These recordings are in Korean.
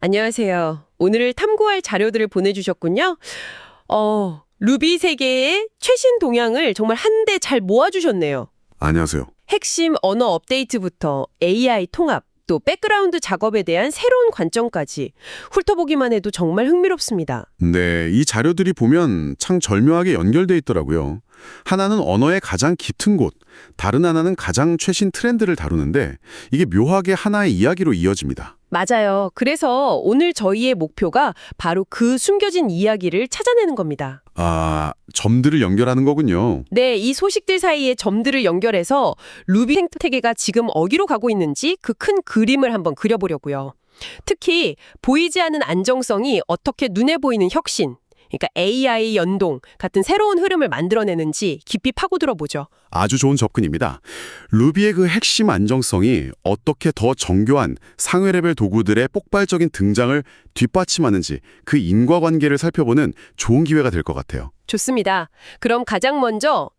안녕하세요. 오늘 탐구할 자료들을 보내주셨군요. 루비 세계의 최신 동향을 정말 한데 잘 모아주셨네요. 안녕하세요. 핵심 언어 업데이트부터 AI 통합, 또 백그라운드 작업에 대한 새로운 관점까지 훑어보기만 해도 정말 흥미롭습니다. 네, 이 자료들이 보면 참 절묘하게 연결돼 있더라고요. 하나는 언어의 가장 깊은 곳, 다른 하나는 가장 최신 트렌드를 다루는데 이게 묘하게 하나의 이야기로 이어집니다. 맞아요. 그래서 오늘 저희의 목표가 바로 그 숨겨진 이야기를 찾아내는 겁니다. 아, 점들을 연결하는 거군요. 네, 이 소식들 사이에 점들을 연결해서 루비 생태계가 지금 어디로 가고 있는지 그 큰 그림을 한번 그려보려고요. 특히 보이지 않는 안정성이 어떻게 눈에 보이는 혁신, 그러니까 AI 연동 같은 새로운 흐름을 만들어내는지 깊이 파고들어 보죠. 아주 좋은 접근입니다. 루비의 그 핵심 안정성이 어떻게 더 정교한 상위 레벨 도구들의 폭발적인 등장을 뒷받침하는지 그 인과관계를 살펴보는 좋은 기회가 될 것 같아요. 좋습니다. 그럼 가장 먼저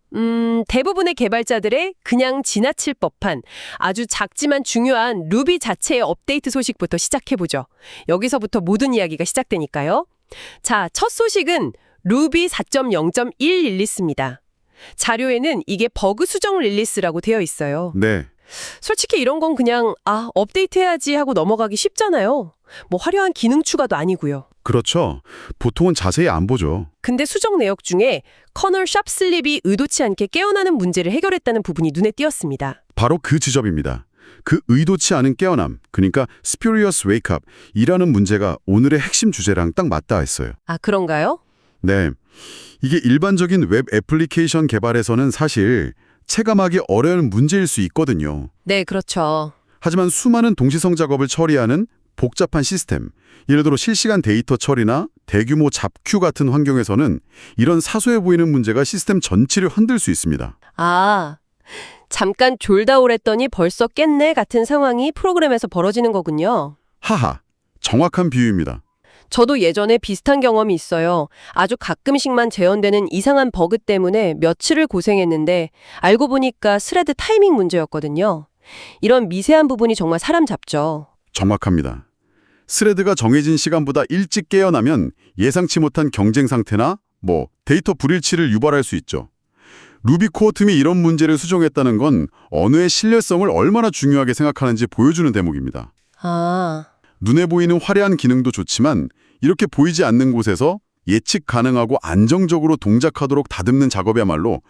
대부분의 개발자들의 그냥 지나칠 법한 아주 작지만 중요한 루비 자체의 업데이트 소식부터 시작해보죠. 여기서부터 모든 이야기가 시작되니까요. 자, 첫 소식은 루비 4.0.1 릴리스입니다. 자료에는 이게 버그 수정 릴리스라고 되어 있어요. 네, 솔직히 이런 건 그냥 업데이트해야지 하고 넘어가기 쉽잖아요. 뭐 화려한 기능 추가도 아니고요. 그렇죠. 보통은 자세히 안 보죠. 근데 수정 내역 중에 커널 샵슬립이 의도치 않게 깨어나는 문제를 해결했다는 부분이 눈에 띄었습니다. 바로 그 지점입니다. 그 의도치 않은 깨어남, 그러니까 spurious wake up이라는 문제가 오늘의 핵심 주제랑 딱 맞닿아 했어요. 아, 그런가요? 네, 이게 일반적인 웹 애플리케이션 개발에서는 사실 체감하기 어려운 문제일 수 있거든요. 네, 그렇죠. 하지만 수많은 동시성 작업을 처리하는 복잡한 시스템, 예를 들어 실시간 데이터 처리나 대규모 잡큐 같은 환경에서는 이런 사소해 보이는 문제가 시스템 전체를 흔들 수 있습니다. 아, 잠깐 졸다 오랬더니 벌써 깼네 같은 상황이 프로그램에서 벌어지는 거군요. 하하, 정확한 비유입니다. 저도 예전에 비슷한 경험이 있어요. 아주 가끔씩만 재현되는 이상한 버그 때문에 며칠을 고생했는데 알고 보니까 스레드 타이밍 문제였거든요. 이런 미세한 부분이 정말 사람 잡죠. 정확합니다. 스레드가 정해진 시간보다 일찍 깨어나면 예상치 못한 경쟁 상태나 데이터 불일치를 유발할 수 있죠. 루비 코어 틈이 이런 문제를 수정했다는 건 언어의 신뢰성을 얼마나 중요하게 생각하는지 보여주는 대목입니다. 아, 눈에 보이는 화려한 기능도 좋지만 이렇게 보이지 않는 곳에서 예측 가능하고 안정적으로 동작하도록 다듬는 작업이야말로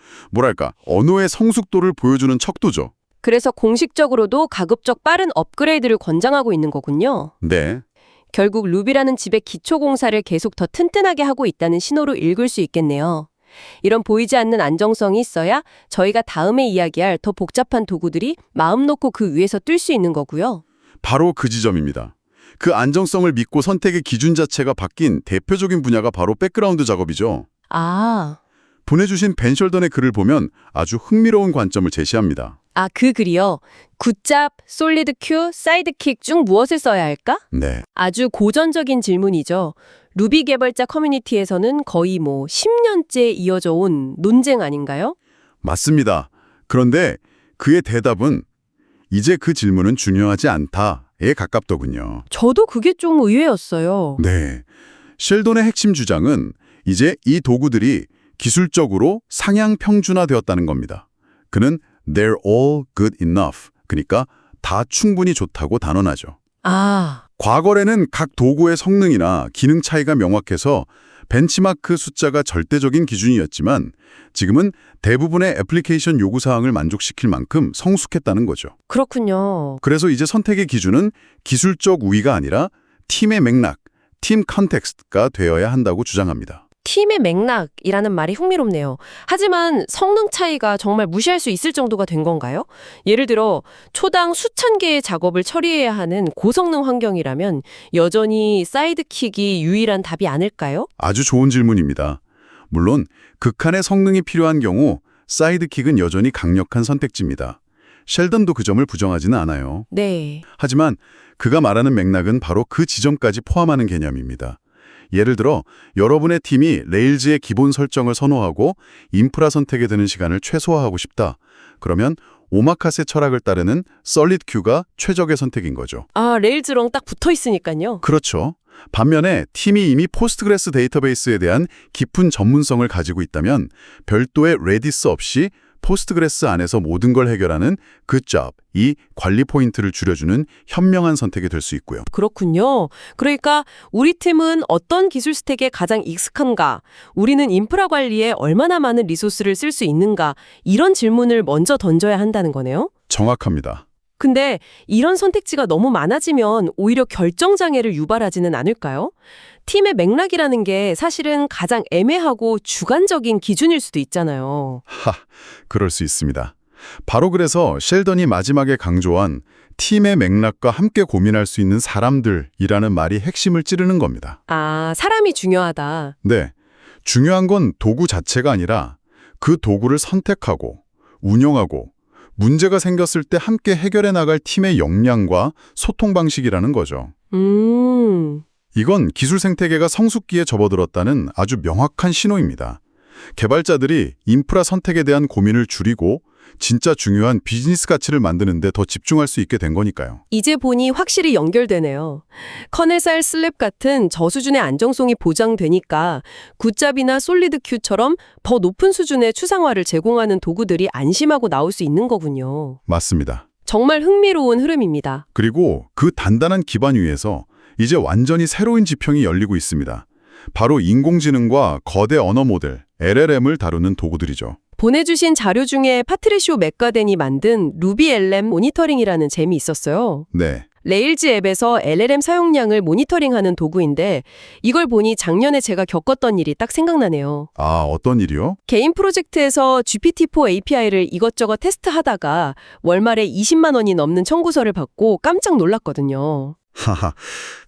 언어의 성숙도를 보여주는 척도죠. 그래서 공식적으로도 가급적 빠른 업그레이드를 권장하고 있는 거군요. 네, 결국 루비라는 집의 기초 공사를 계속 더 튼튼하게 하고 있다는 신호로 읽을 수 있겠네요. 이런 보이지 않는 안정성이 있어야 저희가 다음에 이야기할 더 복잡한 도구들이 마음 놓고 그 위에서 뛸 수 있는 거고요. 바로 그 지점입니다. 그 안정성을 믿고 선택의 기준 자체가 바뀐 대표적인 분야가 바로 백그라운드 작업이죠. 아, 보내주신 벤 셜던의 글을 보면 아주 흥미로운 관점을 제시합니다. 그 글이요. 굿잡, 솔리드 큐, 사이드킥 중 무엇을 써야 할까? 네, 아주 고전적인 질문이죠. 루비 개발자 커뮤니티에서는 거의 10년째 이어져 온 논쟁 아닌가요? 맞습니다. 그런데 그의 대답은 이제 그 질문은 중요하지 않다에 가깝더군요. 저도 그게 좀 의외였어요. 네, 셸돈의 핵심 주장은 이제 이 도구들이 기술적으로 상향 평준화되었다는 겁니다. 그는 They're all good enough, 그러니까 다 충분히 좋다고 단언하죠. 아, 과거에는 각 도구의 성능이나 기능 차이가 명확해서 벤치마크 숫자가 절대적인 기준이었지만 지금은 대부분의 애플리케이션 요구사항을 만족시킬 만큼 성숙했다는 거죠. 그렇군요. 그래서 이제 선택의 기준은 기술적 우위가 아니라 팀의 맥락, 팀 컨텍스트가 되어야 한다고 주장합니다. 팀의 맥락이라는 말이 흥미롭네요. 하지만 성능 차이가 정말 무시할 수 있을 정도가 된 건가요? 예를 들어 초당 수천 개의 작업을 처리해야 하는 고성능 환경이라면 여전히 사이드킥이 유일한 답이 아닐까요? 아주 좋은 질문입니다. 물론 극한의 성능이 필요한 경우 사이드킥은 여전히 강력한 선택지입니다. 셸던도 그 점을 부정하지는 않아요. 네. 하지만 그가 말하는 맥락은 바로 그 지점까지 포함하는 개념입니다. 예를 들어 여러분의 팀이 레일즈의 기본 설정을 선호하고 인프라 선택에 드는 시간을 최소화하고 싶다. 그러면 오마카세 철학을 따르는 솔리드 큐가 최적의 선택인 거죠. 아, 레일즈랑 딱 붙어 있으니까요. 그렇죠. 반면에 팀이 이미 포스트그레스 데이터베이스에 대한 깊은 전문성을 가지고 있다면 별도의 레디스 없이 포스트그레스 안에서 모든 걸 해결하는 good job, 이 관리 포인트를 줄여주는 현명한 선택이 될 수 있고요. 그렇군요. 그러니까 우리 팀은 어떤 기술 스택에 가장 익숙한가, 우리는 인프라 관리에 얼마나 많은 리소스를 쓸 수 있는가, 이런 질문을 먼저 던져야 한다는 거네요. 정확합니다. 근데 이런 선택지가 너무 많아지면 오히려 결정장애를 유발하지는 않을까요? 팀의 맥락이라는 게 사실은 가장 애매하고 주관적인 기준일 수도 있잖아요. 그럴 수 있습니다. 바로 그래서 셸던이 마지막에 강조한 팀의 맥락과 함께 고민할 수 있는 사람들이라는 말이 핵심을 찌르는 겁니다. 아, 사람이 중요하다. 네, 중요한 건 도구 자체가 아니라 그 도구를 선택하고 운영하고 문제가 생겼을 때 함께 해결해 나갈 팀의 역량과 소통 방식이라는 거죠. 이건 기술 생태계가 성숙기에 접어들었다는 아주 명확한 신호입니다. 개발자들이 인프라 선택에 대한 고민을 줄이고 진짜 중요한 비즈니스 가치를 만드는 데 더 집중할 수 있게 된 거니까요. 이제 보니 확실히 연결되네요. 커넬사일 슬랩 같은 저수준의 안정성이 보장되니까 굿잡이나 솔리드 큐처럼 더 높은 수준의 추상화를 제공하는 도구들이 안심하고 나올 수 있는 거군요. 맞습니다. 정말 흥미로운 흐름입니다. 그리고 그 단단한 기반 위에서 이제 완전히 새로운 지평이 열리고 있습니다. 바로 인공지능과 거대 언어 모델, LLM을 다루는 도구들이죠. 보내주신 자료 중에 파트리쇼 맥가덴이 만든 루비 LM 모니터링이라는 잼이 있었어요. 네, 레일즈 앱에서 LLM 사용량을 모니터링하는 도구인데 이걸 보니 작년에 제가 겪었던 일이 딱 생각나네요. 아, 어떤 일이요? 개인 프로젝트에서 GPT-4 API를 이것저것 테스트하다가 월말에 20만 원이 넘는 청구서를 받고 깜짝 놀랐거든요. 하하,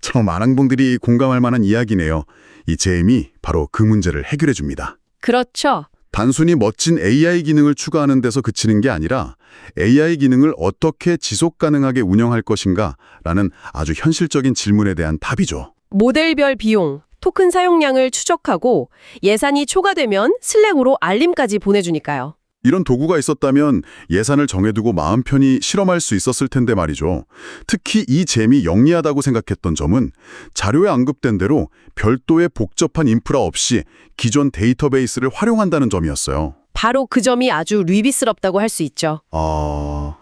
참 아랑봉들이 공감할 만한 이야기네요. 이 제임이 바로 그 문제를 해결해 줍니다. 그렇죠. 단순히 멋진 AI 기능을 추가하는 데서 그치는 게 아니라 AI 기능을 어떻게 지속 가능하게 운영할 것인가라는 아주 현실적인 질문에 대한 답이죠. 모델별 비용, 토큰 사용량을 추적하고 예산이 초과되면 슬랙으로 알림까지 보내주니까요. 이런 도구가 있었다면 예산을 정해두고 마음 편히 실험할 수 있었을 텐데 말이죠. 특히 이 잼이 영리하다고 생각했던 점은 자료에 언급된 대로 별도의 복잡한 인프라 없이 기존 데이터베이스를 활용한다는 점이었어요. 바로 그 점이 아주 리비스럽다고 할 수 있죠.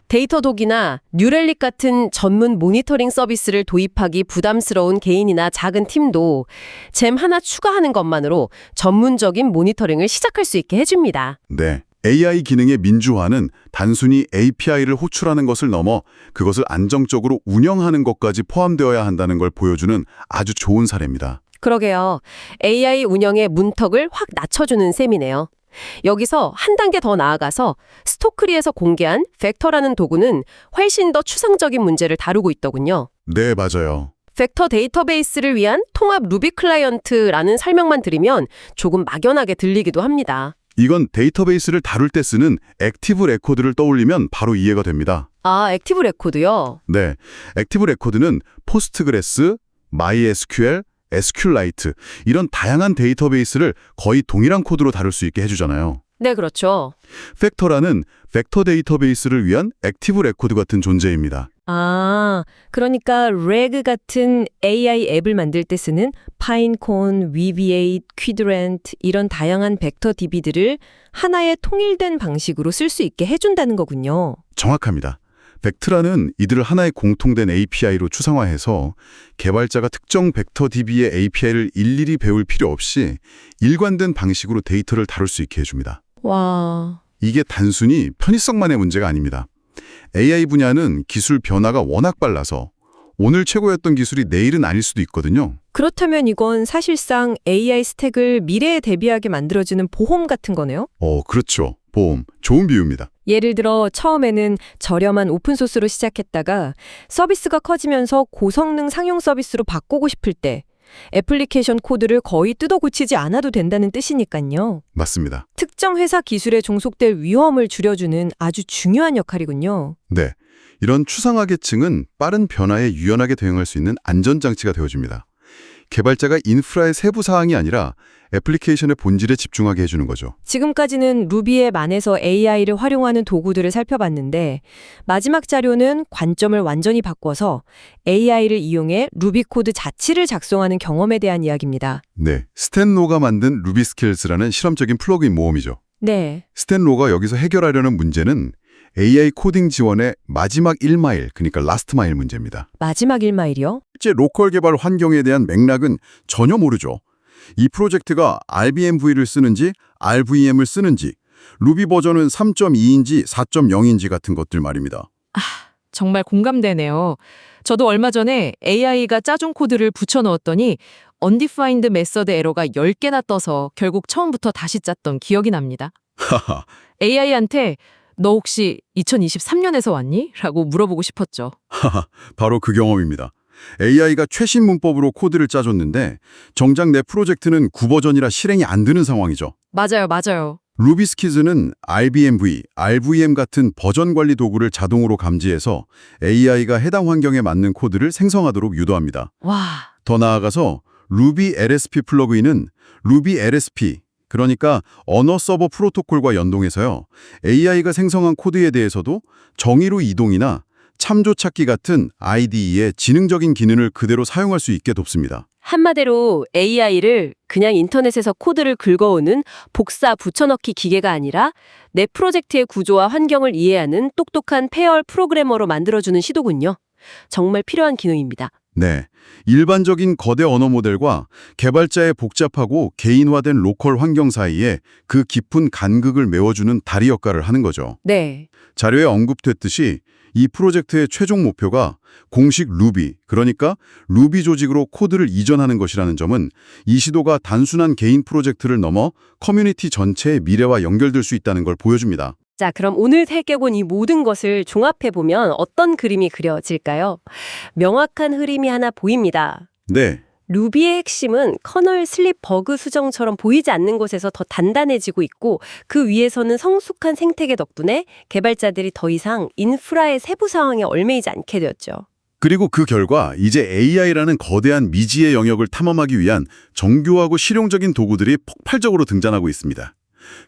데이터독이나 뉴렐릭 같은 전문 모니터링 서비스를 도입하기 부담스러운 개인이나 작은 팀도 잼 하나 추가하는 것만으로 전문적인 모니터링을 시작할 수 있게 해줍니다. 네. AI 기능의 민주화는 단순히 API를 호출하는 것을 넘어 그것을 안정적으로 운영하는 것까지 포함되어야 한다는 걸 보여주는 아주 좋은 사례입니다. 그러게요. AI 운영의 문턱을 확 낮춰주는 셈이네요. 여기서 한 단계 더 나아가서 스토크리에서 공개한 벡터라는 도구는 훨씬 더 추상적인 문제를 다루고 있더군요. 네, 맞아요. 벡터 데이터베이스를 위한 통합 루비 클라이언트라는 설명만 드리면 조금 막연하게 들리기도 합니다. 이건 데이터베이스를 다룰 때 쓰는 액티브 레코드를 떠올리면 바로 이해가 됩니다. 아, 액티브 레코드요? 네, 액티브 레코드는 포스트그레스, MySQL, SQLite 이런 다양한 데이터베이스를 거의 동일한 코드로 다룰 수 있게 해주잖아요. 네, 그렇죠. 팩터라는 벡터 데이터베이스를 위한 액티브 레코드 같은 존재입니다. 아, 그러니까 RAG 같은 AI 앱을 만들 때 쓰는 파인콘, VB8, 퀴드랜트 이런 다양한 벡터 DB들을 하나의 통일된 방식으로 쓸 수 있게 해준다는 거군요. 정확합니다. 벡트라는 이들을 하나의 공통된 API로 추상화해서 개발자가 특정 벡터 DB의 API를 일일이 배울 필요 없이 일관된 방식으로 데이터를 다룰 수 있게 해줍니다. 와, 이게 단순히 편의성만의 문제가 아닙니다. AI 분야는 기술 변화가 워낙 빨라서 오늘 최고였던 기술이 내일은 아닐 수도 있거든요. 그렇다면 이건 사실상 AI 스택을 미래에 대비하게 만들어주는 보험 같은 거네요? 그렇죠. 보험. 좋은 비유입니다. 예를 들어 처음에는 저렴한 오픈소스로 시작했다가 서비스가 커지면서 고성능 상용 서비스로 바꾸고 싶을 때 애플리케이션 코드를 거의 뜯어 고치지 않아도 된다는 뜻이니까요. 맞습니다. 특정 회사 기술에 종속될 위험을 줄여주는 아주 중요한 역할이군요. 네. 이런 추상화 계층은 빠른 변화에 유연하게 대응할 수 있는 안전장치가 되어줍니다. 개발자가 인프라의 세부 사항이 아니라 애플리케이션의 본질에 집중하게 해주는 거죠. 지금까지는 루비에 만에서 AI를 활용하는 도구들을 살펴봤는데 마지막 자료는 관점을 완전히 바꿔서 AI를 이용해 루비 코드 자체를 작성하는 경험에 대한 이야기입니다. 네, 스탠 로가 만든 루비 스킬스라는 실험적인 플러그인 모험이죠. 네. 스탠 로가 여기서 해결하려는 문제는 AI 코딩 지원의 마지막 1마일, 그러니까 라스트 마일 문제입니다. 마지막 1마일이요? 실제 로컬 개발 환경에 대한 맥락은 전혀 모르죠. 이 프로젝트가 RBMV를 쓰는지 RVM을 쓰는지 루비 버전은 3.2인지 4.0인지 같은 것들 말입니다. 정말 공감되네요. 저도 얼마 전에 AI가 짜준 코드를 붙여넣었더니 undefined method 에러가 10개나 떠서 결국 처음부터 다시 짰던 기억이 납니다. 하하, AI한테 너 혹시 2023년에서 왔니? 라고 물어보고 싶었죠. 바로 그 경험입니다. AI가 최신 문법으로 코드를 짜줬는데 정작 내 프로젝트는 9버전이라 실행이 안 되는 상황이죠. 맞아요. 루비스키즈는 RBMV, RVM 같은 버전 관리 도구를 자동으로 감지해서 AI가 해당 환경에 맞는 코드를 생성하도록 유도합니다. 와, 더 나아가서 루비 LSP 플러그인은 루비 LSP, 그러니까 언어 서버 프로토콜과 연동해서요. AI가 생성한 코드에 대해서도 정의로 이동이나 참조 찾기 같은 IDE의 지능적인 기능을 그대로 사용할 수 있게 돕습니다. 한마디로 AI를 그냥 인터넷에서 코드를 긁어오는 복사 붙여넣기 기계가 아니라 내 프로젝트의 구조와 환경을 이해하는 똑똑한 페어 프로그래머로 만들어주는 시도군요. 정말 필요한 기능입니다. 네, 일반적인 거대 언어 모델과 개발자의 복잡하고 개인화된 로컬 환경 사이에 그 깊은 간극을 메워주는 다리 역할을 하는 거죠. 네. 자료에 언급됐듯이 이 프로젝트의 최종 목표가 공식 루비, 그러니까 루비 조직으로 코드를 이전하는 것이라는 점은 이 시도가 단순한 개인 프로젝트를 넘어 커뮤니티 전체의 미래와 연결될 수 있다는 걸 보여줍니다. 자, 그럼 오늘 살펴본 이 모든 것을 종합해보면 어떤 그림이 그려질까요? 명확한 흐름이 하나 보입니다. 네, 루비의 핵심은 커널 슬립 버그 수정처럼 보이지 않는 곳에서 더 단단해지고 있고 그 위에서는 성숙한 생태계 덕분에 개발자들이 더 이상 인프라의 세부 상황에 얽매이지 않게 되었죠. 그리고 그 결과 이제 AI라는 거대한 미지의 영역을 탐험하기 위한 정교하고 실용적인 도구들이 폭발적으로 등장하고 있습니다.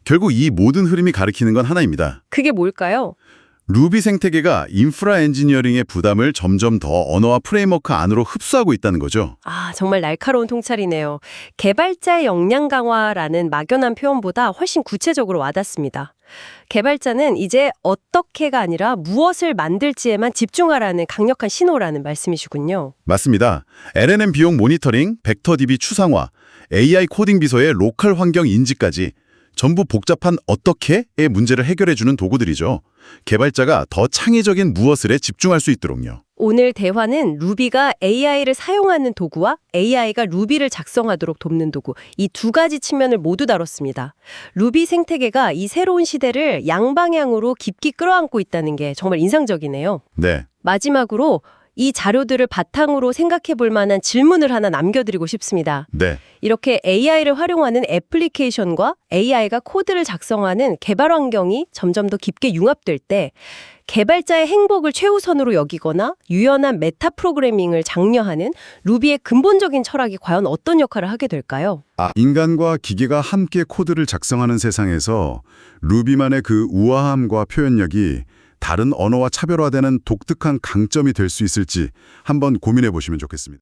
결국 이 모든 흐름이 가리키는 건 하나입니다. 그게 뭘까요? 루비 생태계가 인프라 엔지니어링의 부담을 점점 더 언어와 프레임워크 안으로 흡수하고 있다는 거죠. 아, 정말 날카로운 통찰이네요. 개발자의 역량 강화라는 막연한 표현보다 훨씬 구체적으로 와닿습니다. 개발자는 이제 어떻게가 아니라 무엇을 만들지에만 집중하라는 강력한 신호라는 말씀이시군요. 맞습니다. LNM 비용 모니터링, 벡터 DB 추상화, AI 코딩 비서의 로컬 환경 인지까지 전부 복잡한 어떻게의 문제를 해결해주는 도구들이죠. 개발자가 더 창의적인 무엇을에 집중할 수 있도록요. 오늘 대화는 루비가 AI를 사용하는 도구와 AI가 루비를 작성하도록 돕는 도구, 이 두 가지 측면을 모두 다뤘습니다. 루비 생태계가 이 새로운 시대를 양방향으로 깊이 끌어안고 있다는 게 정말 인상적이네요. 네, 마지막으로 이 자료들을 바탕으로 생각해 볼 만한 질문을 하나 남겨드리고 싶습니다. 네. 이렇게 AI를 활용하는 애플리케이션과 AI가 코드를 작성하는 개발 환경이 점점 더 깊게 융합될 때 개발자의 행복을 최우선으로 여기거나 유연한 메타 프로그래밍을 장려하는 루비의 근본적인 철학이 과연 어떤 역할을 하게 될까요? 인간과 기계가 함께 코드를 작성하는 세상에서 루비만의 그 우아함과 표현력이 다른 언어와 차별화되는 독특한 강점이 될 수 있을지 한번 고민해 보시면 좋겠습니다.